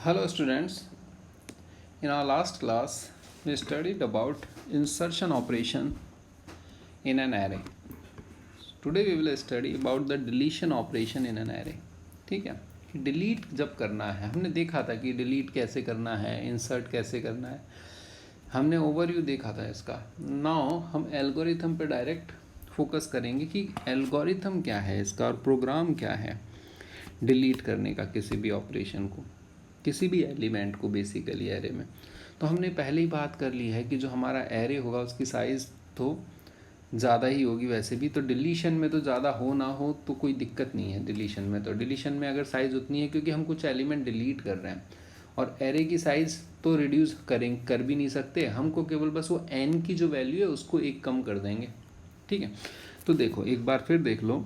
Hello students, in our last class we studied about insertion operation in an array. Today we will study about the deletion operation in an array. ठीक है, delete जब करना है, हमने देखा था कि डिलीट कैसे करना है, इंसर्ट कैसे करना है, हमने ओवरव्यू देखा था इसका. नाउ हम एल्गोरिथम पे डायरेक्ट फोकस करेंगे कि एल्गोरिथम क्या है इसका और प्रोग्राम क्या है डिलीट करने का किसी भी ऑपरेशन को, किसी भी एलिमेंट को बेसिकली एरे में. तो हमने पहले ही बात कर ली है कि जो हमारा एरे होगा उसकी साइज़ तो ज़्यादा ही होगी वैसे भी. तो डिलीशन में तो ज़्यादा हो ना हो तो कोई दिक्कत नहीं है. डिलीशन में तो डिलीशन में अगर साइज़ उतनी है क्योंकि हम कुछ एलिमेंट डिलीट कर रहे हैं और एरे की साइज़ तो रिड्यूस कर भी नहीं सकते. हमको केवल बस वो एन की जो वैल्यू है उसको एक कम कर देंगे. ठीक है, तो देखो एक बार फिर देख लो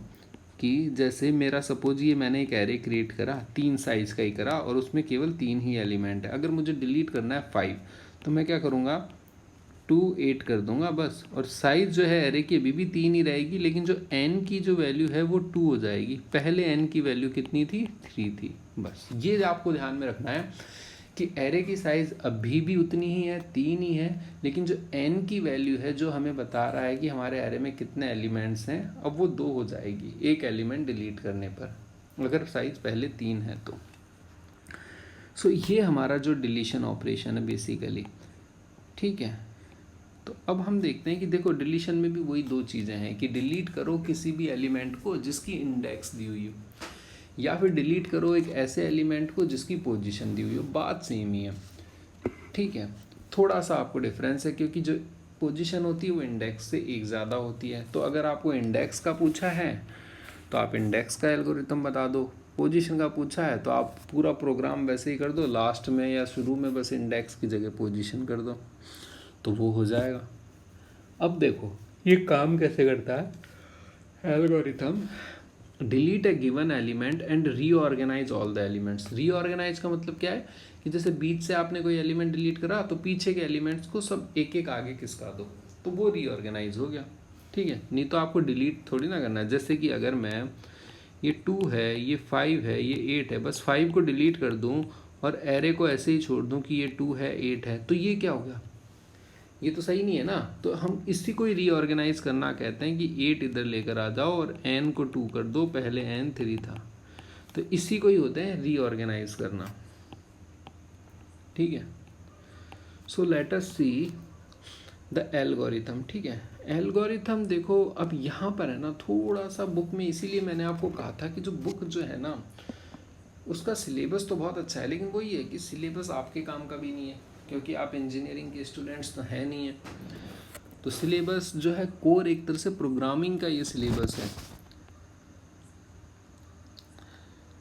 कि जैसे मेरा सपोज ये मैंने एक एरे क्रिएट करा, 3 साइज़ का ही करा और उसमें केवल 3 ही एलिमेंट है. अगर मुझे डिलीट करना है 5 तो मैं क्या करूँगा, 2 8 कर दूंगा बस. और साइज़ जो है एरे की अभी भी 3 ही रहेगी लेकिन जो n की जो वैल्यू है वो 2 हो जाएगी. पहले n की वैल्यू कितनी थी, 3 थी. बस ये आपको ध्यान में रखना है कि एरे की साइज़ अभी भी उतनी ही है, 3 ही है, लेकिन जो n की वैल्यू है जो हमें बता रहा है कि हमारे एरे में कितने एलिमेंट्स हैं, अब वो 2 हो जाएगी एक एलिमेंट डिलीट करने पर, अगर साइज़ पहले 3 है तो. सो ये हमारा जो डिलीशन ऑपरेशन है बेसिकली. ठीक है, तो अब हम देखते हैं कि देखो डिलीशन में भी वही 2 चीज़ें हैं कि डिलीट करो किसी भी एलिमेंट को जिसकी इंडेक्स दी हुई हो, या फिर डिलीट करो एक ऐसे एलिमेंट को जिसकी पोजीशन दी हुई हो. बात सेम ही है. ठीक है, थोड़ा सा आपको डिफरेंस है क्योंकि जो पोजीशन होती है वो इंडेक्स से एक ज़्यादा होती है. तो अगर आपको इंडेक्स का पूछा है तो आप इंडेक्स का एल्गोरिथम बता दो, पोजीशन का पूछा है तो आप पूरा प्रोग्राम वैसे ही कर दो, लास्ट में या शुरू में बस इंडेक्स की जगह पोजीशन कर दो तो वो हो जाएगा. अब देखो ये काम कैसे करता है algorithm. Delete a given element and reorganise all the elements. Reorganise का मतलब क्या है कि जैसे बीच से आपने कोई एलिमेंट डिलीट करा तो पीछे के एलिमेंट्स को सब एक एक आगे खिसका दो तो वो रीऑर्गेनाइज हो गया. ठीक है, नहीं तो आपको डिलीट थोड़ी ना करना है. जैसे कि अगर मैं ये 2 है, ये 5 है, ये 8 है, बस 5 को डिलीट कर दूं और एरे को ऐसे ही छोड़ दूं कि ये 2 है 8 है, तो ये क्या हो गया, ये तो सही नहीं है ना. तो हम इसी को ही रीऑर्गेनाइज करना कहते हैं कि 8 इधर लेकर आ जाओ और n को 2 कर दो, पहले n 3 था. तो इसी को ही होते हैं रीऑर्गेनाइज करना. ठीक है, so let us see the algorithm. ठीक है, एल्गोरिथम देखो अब यहाँ पर है ना थोड़ा सा बुक में, इसीलिए मैंने आपको कहा था कि जो बुक जो है ना उसका सिलेबस तो बहुत अच्छा है लेकिन वही है कि सिलेबस आपके काम का भी नहीं है क्योंकि आप इंजीनियरिंग के स्टूडेंट्स तो है नहीं है. तो सिलेबस जो है कोर एक तरह से प्रोग्रामिंग का ये सिलेबस है.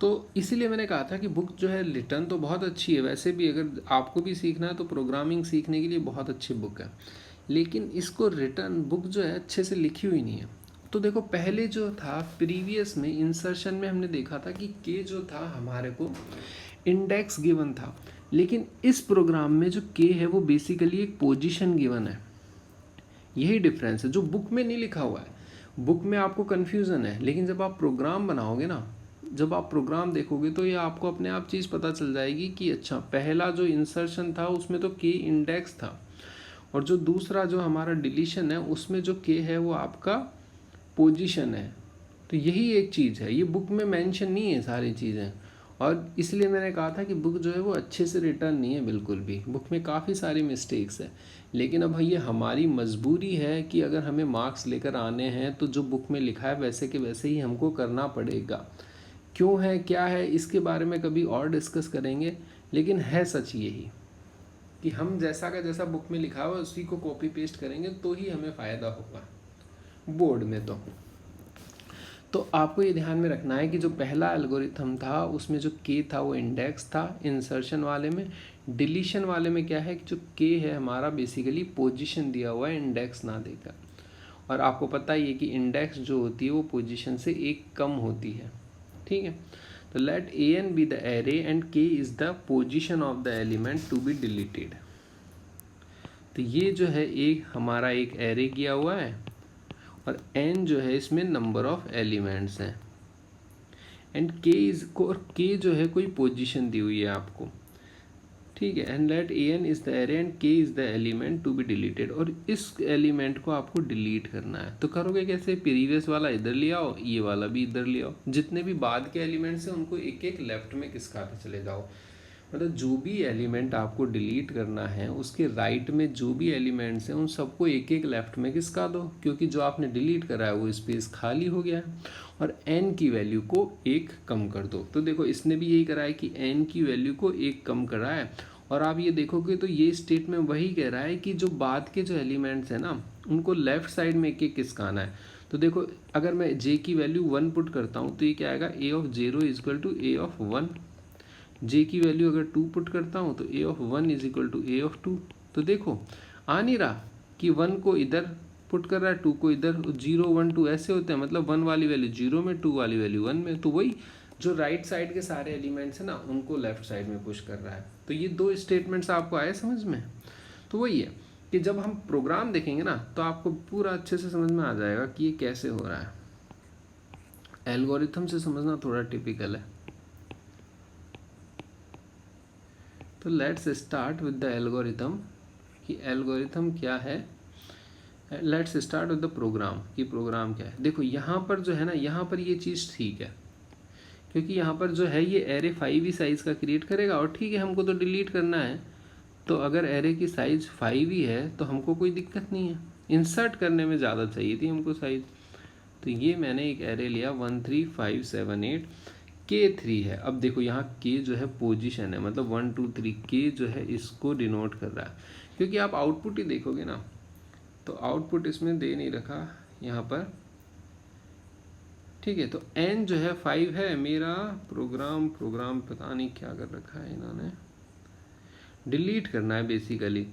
तो इसीलिए मैंने कहा था कि बुक जो है रिटर्न तो बहुत अच्छी है. वैसे भी अगर आपको भी सीखना है तो प्रोग्रामिंग सीखने के लिए बहुत अच्छी बुक है, लेकिन इसको रिटर्न बुक जो है अच्छे से लिखी हुई नहीं है. तो देखो पहले जो था प्रीवियस में इंसर्शन में हमने देखा था कि के जो था हमारे को इंडेक्स गिवन था, लेकिन इस प्रोग्राम में जो के है वो बेसिकली एक पोजीशन गिवन है. यही डिफरेंस है जो बुक में नहीं लिखा हुआ है. बुक में आपको कन्फ्यूज़न है लेकिन जब आप प्रोग्राम बनाओगे ना, जब आप प्रोग्राम देखोगे तो ये आपको अपने आप चीज़ पता चल जाएगी कि अच्छा पहला जो इंसर्शन था उसमें तो के इंडेक्स था और जो दूसरा जो हमारा डिलीशन है उसमें जो के है वो आपका पोजीशन है. तो यही एक चीज़ है, ये बुक में मेंशन नहीं है सारी चीज़ें. और इसलिए मैंने कहा था कि बुक जो है वो अच्छे से रिटर्न नहीं है बिल्कुल भी. बुक में काफ़ी सारी मिस्टेक्स है, लेकिन अब ये हमारी मजबूरी है कि अगर हमें मार्क्स लेकर आने हैं तो जो बुक में लिखा है वैसे के वैसे ही हमको करना पड़ेगा. क्यों है क्या है इसके बारे में कभी और डिस्कस करेंगे, लेकिन है सच यही कि हम जैसा का जैसा बुक में लिखा हुआ उसी को कॉपी पेस्ट करेंगे तो ही हमें फ़ायदा होगा बोर्ड में. तो आपको ये ध्यान में रखना है कि जो पहला एल्गोरिथम था उसमें जो के था वो इंडेक्स था इंसर्शन वाले में. डिलीशन वाले में क्या है कि जो के है हमारा बेसिकली पोजीशन दिया हुआ है इंडेक्स ना देकर. और आपको पता ही है कि इंडेक्स जो होती है वो पोजीशन से एक कम होती है. ठीक है, तो let A N be the array and K is the position of the element to be deleted. तो ये जो है एक हमारा एक एरे किया हुआ है और n जो है इसमें नंबर ऑफ एलिमेंट्स हैं एंड k इज को, और k जो है कोई पोजीशन दी हुई है आपको. ठीक है। And let A N is the array and K is the element to be deleted, और इस एलिमेंट को आपको डिलीट करना है। तो करोगे कैसे, प्रीवियस वाला इधर ले आओ, ये वाला भी इधर ले आओ, जितने भी बाद के एलिमेंट्स हैं उनको एक एक लेफ्ट में खिसकाते चले जाओ। मतलब जो भी एलिमेंट आपको डिलीट करना है उसके राइट में जो भी एलिमेंट्स हैं उन सबको एक एक लेफ्ट में खिसका दो, क्योंकि जो आपने डिलीट करा है वो स्पेस खाली हो गया है। और n की वैल्यू को 1 कम कर दो। तो देखो इसने भी यही करा है कि n की वैल्यू को 1 कम करा है। और आप ये देखोगे तो ये स्टेटमेंट वही कह रहा है कि जो बाद के जो एलिमेंट्स हैं ना उनको लेफ्ट साइड में एक एक खिसकाना है। तो देखो अगर मैं j की वैल्यू 1 पुट करता हूँ तो ये क्या आएगा, a of 0 is equal to a of 1। j की वैल्यू अगर 2 पुट करता हूँ तो a of 1 is equal to a of 2। तो देखो आ नहीं रहा कि 1 को इधर पुट कर रहा है, 2 को इधर, 0 1 2 ऐसे होते हैं, मतलब 1 वाली वैल्यू 0 में, 2 वाली वैल्यू 1 में। तो वही जो राइट साइड के सारे एलिमेंट्स हैं ना उनको लेफ्ट साइड में पुश कर रहा है। तो ये दो स्टेटमेंट्स आपको आए समझ में। तो वही है कि जब हम प्रोग्राम देखेंगे ना तो आपको पूरा अच्छे से समझ में आ जाएगा कि ये कैसे हो रहा है। एल्गोरिथम से समझना थोड़ा टिपिकल है। तो let's start with the algorithm, कि एल्गोरिथम क्या है। Let's start with the program, कि प्रोग्राम क्या है। देखो यहाँ पर जो है ना, यहाँ पर ये चीज़ ठीक है, क्योंकि यहाँ पर जो है ये एरे 5 ही साइज़ का क्रिएट करेगा। और ठीक है हमको तो डिलीट करना है, तो अगर एरे की साइज़ 5 ही है तो हमको कोई दिक्कत नहीं है, इंसर्ट करने में ज़्यादा चाहिए थी हमको साइज़। तो ये मैंने एक एरे लिया 1 3 5 7 8, K3 है। अब देखो यहाँ K जो है पोजीशन है, मतलब 1 2 3 K जो है इसको डिनोट कर रहा है। क्योंकि आप आउटपुट ही देखोगे ना तो आउटपुट इसमें दे नहीं रखा यहाँ पर, ठीक है। तो n जो है 5 है। मेरा प्रोग्राम पता नहीं क्या कर रखा है इन्होंने, डिलीट करना है बेसिकली।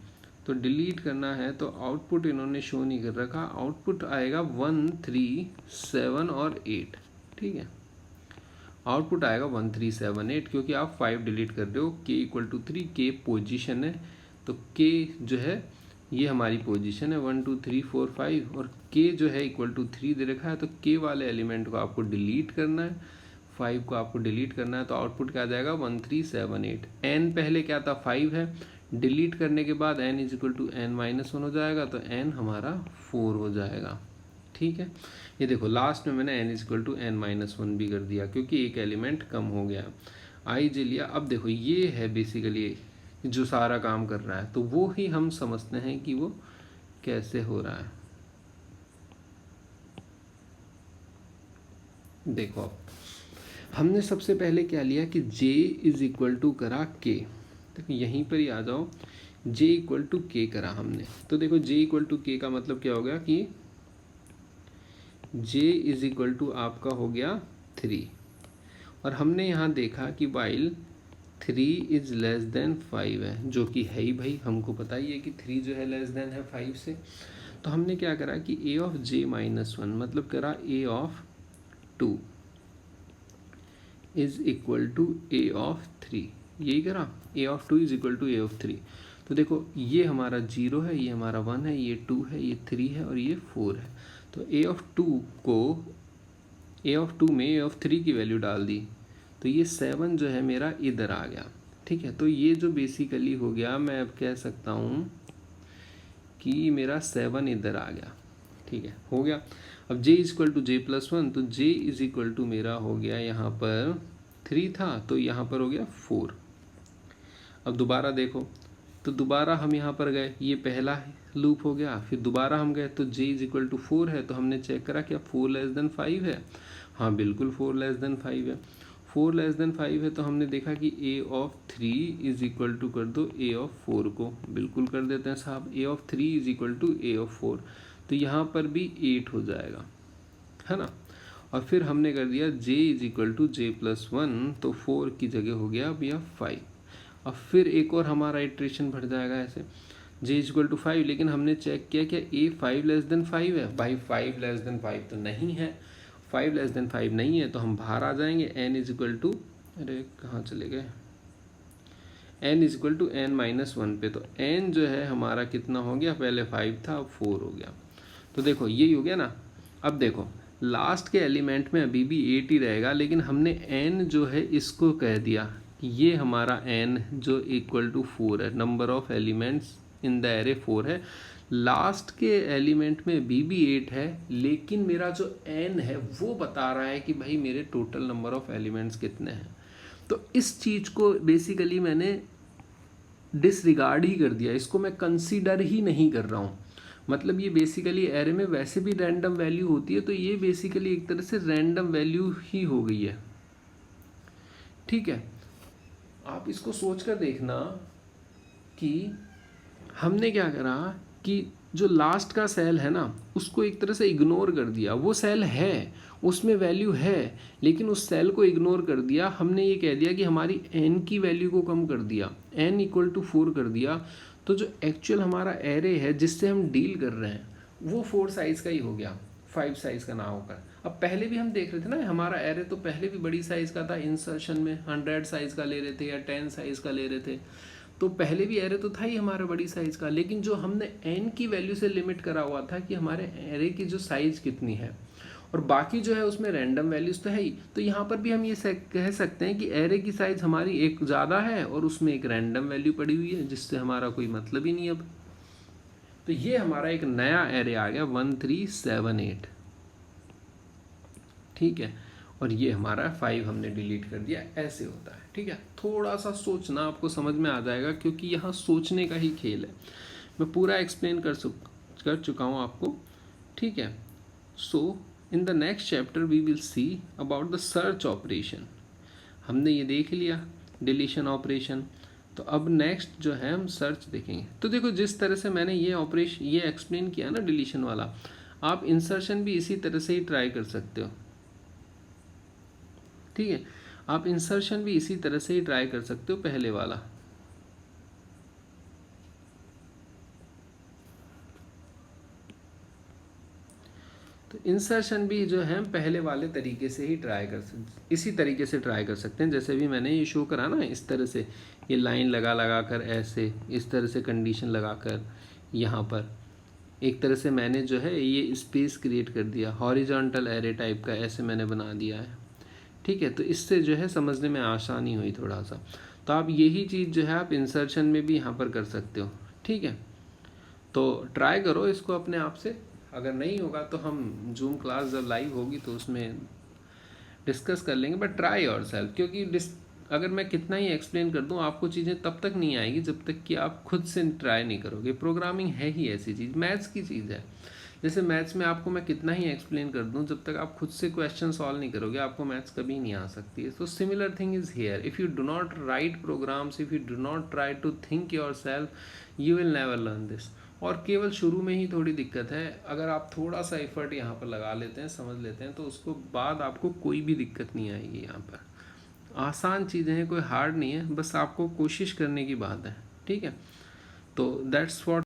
तो डिलीट करना है तो आउटपुट इन्होंने शो नहीं कर रखा। आउटपुट आएगा 1 3 7 और 8, ठीक है। आउटपुट आएगा 1 3 7 8, क्योंकि आप 5 डिलीट कर रहे हो। k equal to 3, k position है, तो k जो है ये हमारी पोजीशन है 1 2 3 4 5, और k जो है इक्वल टू 3 दे रखा है। तो k वाले एलिमेंट को आपको डिलीट करना है, 5 को आपको डिलीट करना है। तो आउटपुट क्या आ जाएगा 1 3 7 8। n पहले क्या था 5 है, डिलीट करने के बाद n is equal to n minus 1 हो जाएगा, तो n हमारा 4 हो जाएगा, ठीक है। ये देखो लास्ट में मैंने n is equal to n minus 1 भी कर दिया, क्योंकि एक एलिमेंट कम हो गया, आई जे लिया। अब देखो ये है बेसिकली जो सारा काम कर रहा है, तो वो ही हम समझते हैं कि वो कैसे हो रहा है। देखो अब हमने सबसे पहले क्या लिया कि j इज इक्वल टू करा k। देखो यहीं पर ही आ जाओ, j इक्वल टू k करा हमने। तो देखो j इक्वल टू k का मतलब क्या हो गया कि j इज इक्वल टू आपका हो गया 3। और हमने यहाँ देखा कि वाइल 3 इज लेस देन 5 है, जो कि है ही भाई, हमको पता ही है कि 3 जो है लेस देन है 5 से। तो हमने क्या करा कि a ऑफ j माइनस 1 मतलब करा a of 2 is equal to a of 3, यही करा, a of 2 is equal to a of 3। तो देखो ये हमारा 0 है, ये हमारा 1 है, ये 2 है, ये 3 है और ये 4 है। तो a ऑफ 2 को a ऑफ 2 में a ऑफ 3 की वैल्यू डाल दी, तो ये 7 जो है मेरा इधर आ गया, ठीक है। तो ये जो बेसिकली हो गया, मैं अब कह सकता हूँ कि मेरा 7 इधर आ गया, ठीक है, हो गया। अब j is equal to j plus 1, तो j इज इक्वल टू मेरा हो गया यहाँ पर 3 था, तो यहाँ पर हो गया 4। अब दोबारा देखो, तो दोबारा हम यहाँ पर गए, ये पहला लूप हो गया, फिर दोबारा हम गए तो j इज इक्वल टू 4 है। तो हमने चेक करा क्या 4 लेस देन 5 है, हाँ बिल्कुल 4 लेस देन 5 है। 4 लेस देन 5 है, तो हमने देखा कि a of 3 is equal to कर दो a ऑफ 4 को, बिल्कुल कर देते हैं साहब। a of 3 is equal to a of 4, तो यहाँ पर भी 8 हो जाएगा, है ना। और फिर हमने कर दिया j is equal to j plus 1, तो 4 की जगह हो गया अब यह 5। अब फिर एक और हमारा इटरेशन बढ़ जाएगा ऐसे, j इज इक्वल टू 5, लेकिन हमने चेक किया क्या a 5 लेस देन 5 है, भाई 5 लेस देन 5 तो नहीं है, 5 लेस देन 5 नहीं है, तो हम बाहर आ जाएंगे। n इज इक्वल टू, अरे कहाँ चले गए, n is equal to n minus 1 पे। तो n जो है हमारा कितना हो गया, पहले 5 था अब 4 हो गया। तो देखो यही हो गया ना। अब देखो लास्ट के एलिमेंट में अभी भी 8 ही रहेगा, लेकिन हमने n जो है इसको कह दिया ये हमारा n जो इक्वल टू 4 है, number of elements in the array 4 है, लास्ट के एलिमेंट में भी 8 है, लेकिन मेरा जो n है वो बता रहा है कि भाई मेरे टोटल नंबर ऑफ एलिमेंट्स कितने हैं। तो इस चीज़ को बेसिकली मैंने डिसरिगार्ड ही कर दिया, इसको मैं कंसीडर ही नहीं कर रहा हूँ। मतलब ये बेसिकली एरे में वैसे भी रैंडम वैल्यू होती है, तो ये बेसिकली एक तरह से रैंडम वैल्यू ही हो गई है। ठीक है, आप इसको सोच कर देखना कि हमने क्या करा कि जो लास्ट का सेल है ना उसको एक तरह से इग्नोर कर दिया। वो सेल है, उसमें वैल्यू है, लेकिन उस सेल को इग्नोर कर दिया। हमने ये कह दिया कि हमारी n की वैल्यू को कम कर दिया, n इक्वल टू 4 कर दिया। तो जो एक्चुअल हमारा एरे है जिससे हम डील कर रहे हैं वो 4 साइज़ का ही हो गया, 5 साइज़ का ना होकर। अब पहले भी हम देख रहे थे ना हमारा एरे तो पहले भी बड़ी साइज़ का था, इंसर्शन में 100 साइज़ का ले रहे थे या 10 साइज़ का ले रहे थे, तो पहले भी एरे तो था ही हमारा बड़ी साइज़ का। लेकिन जो हमने n की वैल्यू से लिमिट करा हुआ था कि हमारे एरे की जो साइज़ कितनी है, और बाकी जो है उसमें रैंडम वैल्यूज़ तो है ही। तो यहाँ पर भी हम ये कह सकते हैं कि एरे की साइज़ हमारी एक ज़्यादा है और उसमें एक रैंडम वैल्यू पड़ी हुई है, जिससे हमारा कोई मतलब ही नहीं अब। तो ये हमारा एक नया एरे आ गया 1378। ठीक है, और ये हमारा 5 हमने डिलीट कर दिया। ऐसे होता है। ठीक है, थोड़ा सा सोचना आपको समझ में आ जाएगा, क्योंकि यहाँ सोचने का ही खेल है। मैं पूरा एक्सप्लेन कर चुका हूँ आपको। ठीक है, so in the next chapter we will see about the search operation. हमने ये देख लिया डिलीशन ऑपरेशन, तो अब नेक्स्ट जो है हम सर्च देखेंगे। तो देखो, जिस तरह से मैंने ये एक्सप्लेन किया ना डिलीशन वाला, आप इंसर्शन भी इसी तरह से ही ट्राई कर सकते हो। ठीक है, आप इंसर्शन भी इसी तरह से ही ट्राई कर सकते हो, पहले वाला। तो इंसर्शन भी जो है पहले वाले तरीके से ही इसी तरीके से ट्राई कर सकते हैं, जैसे भी मैंने ये शो करा ना, इस तरह से ये लाइन लगा कर ऐसे, इस तरह से कंडीशन लगा कर यहाँ पर एक तरह से मैंने जो है ये स्पेस क्रिएट कर दिया, हॉरिजॉन्टल एरे टाइप का ऐसे मैंने बना दिया है। ठीक है, तो इससे जो है समझने में आसानी हुई थोड़ा सा। तो आप यही चीज़ जो है आप इंसर्शन में भी यहाँ पर कर सकते हो। ठीक है, तो ट्राई करो इसको अपने आप से। अगर नहीं होगा तो हम जूम क्लास जब लाइव होगी तो उसमें डिस्कस कर लेंगे, बट ट्राई योरसेल्फ, क्योंकि अगर मैं कितना ही एक्सप्लेन कर दूं आपको चीज़ें तब तक नहीं आएगी जब तक कि आप खुद से ट्राई नहीं करोगे। प्रोग्रामिंग है ही ऐसी चीज़, मैथ्स की चीज़ है। जैसे मैथ्स में आपको मैं कितना ही एक्सप्लेन कर दूं, जब तक आप खुद से क्वेश्चन सॉल्व नहीं करोगे आपको मैथ्स कभी नहीं आ सकती है। So similar thing is here, if you do not write programs, if you do not try to think yourself, you will never learn this. और केवल शुरू में ही थोड़ी दिक्कत है, अगर आप थोड़ा सा एफर्ट यहाँ पर लगा लेते हैं, समझ लेते हैं, तो उसको बाद आपको कोई भी दिक्कत नहीं आएगी। यहाँ पर आसान चीज़ें हैं, कोई हार्ड नहीं है, बस आपको कोशिश करने की बात है। ठीक है, तो दैट्स व्हाट